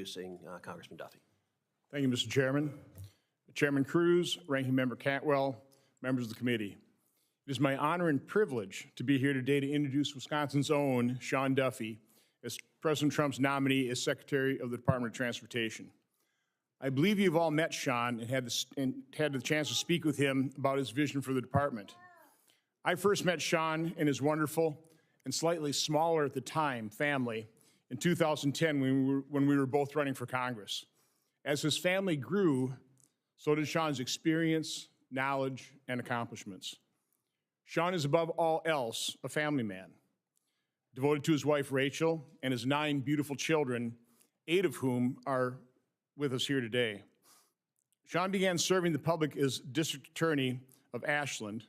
introducing Congressman Duffy. Thank you, Mr. Chairman. Chairman Cruz, Ranking Member Cantwell, members of the committee. It is my honor and privilege to be here today to introduce Wisconsin's own Sean Duffy as President Trump's nominee as Secretary of the Department of Transportation. I believe you've all met Sean and had the chance to speak with him about his vision for the department. I first met Sean and his wonderful and slightly smaller at the time family in 2010 when we were both running for Congress. As his family grew, so did Sean's experience, knowledge, and accomplishments. Sean is above all else a family man, devoted to his wife Rachel and his 9 beautiful children, 8 of whom are with us here today. Sean began serving the public as district attorney of Ashland,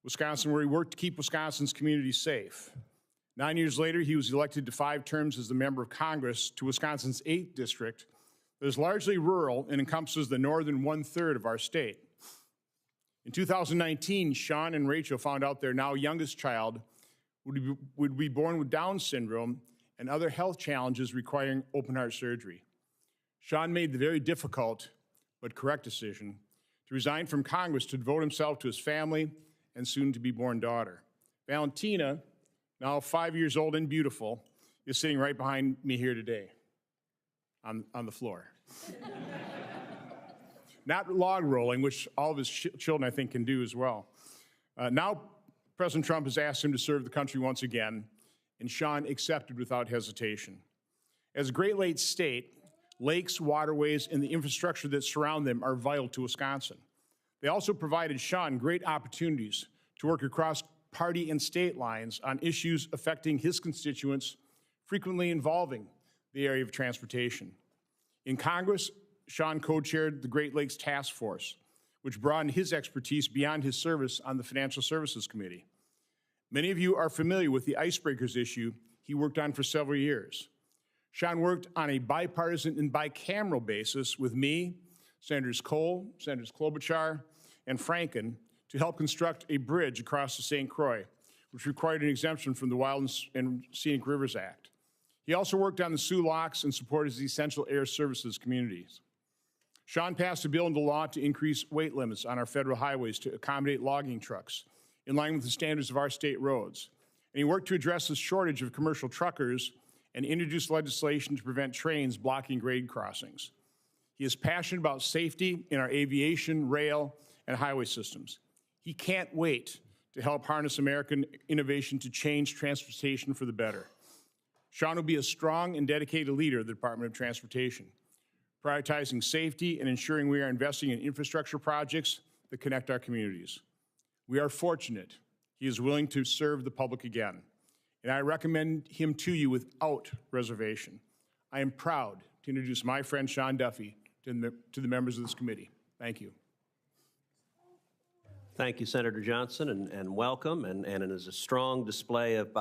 Wisconsin, where he worked to keep Wisconsin's communities safe. 9 years later, he was elected to 5 terms as the member of Congress to Wisconsin's 8th district that is largely rural and encompasses the northern 1/3 of our state. In 2019, Sean and Rachel found out their now youngest child would be born with Down syndrome and other health challenges requiring open heart surgery. Sean made the very difficult but correct decision to resign from Congress to devote himself to his family and soon-to-be-born daughter. Valentina, now 5 years old and beautiful, is sitting right behind me here today on the floor. Not log rolling, which all of his children, I think, can do as well. Now, President Trump has asked him to serve the country once again, and Sean accepted without hesitation. As a Great Lakes state, lakes, waterways, and the infrastructure that surround them are vital to Wisconsin. They also provided Sean great opportunities to work across party and state lines on issues affecting his constituents, frequently involving the area of transportation. In Congress, Sean co-chaired the Great Lakes Task Force, which broadened his expertise beyond his service on the Financial Services Committee. Many of you are familiar with the icebreakers issue he worked on for several years. Sean worked on a bipartisan and bicameral basis with me, Senators Cole, Senators Klobuchar, and Franken to help construct a bridge across the St. Croix, which required an exemption from the Wild and Scenic Rivers Act. He also worked on the Sioux Locks and supported the essential air services communities. Sean passed a bill into law to increase weight limits on our federal highways to accommodate logging trucks in line with the standards of our state roads. And he worked to address the shortage of commercial truckers and introduced legislation to prevent trains blocking grade crossings. He is passionate about safety in our aviation, rail, and highway systems. He can't wait to help harness American innovation to change transportation for the better. Sean will be a strong and dedicated leader of the Department of Transportation, prioritizing safety and ensuring we are investing in infrastructure projects that connect our communities. We are fortunate he is willing to serve the public again, and I recommend him to you without reservation. I am proud to introduce my friend Sean Duffy to the members of this committee. Thank you. Thank you, Senator Johnson, and welcome. And it is a strong display of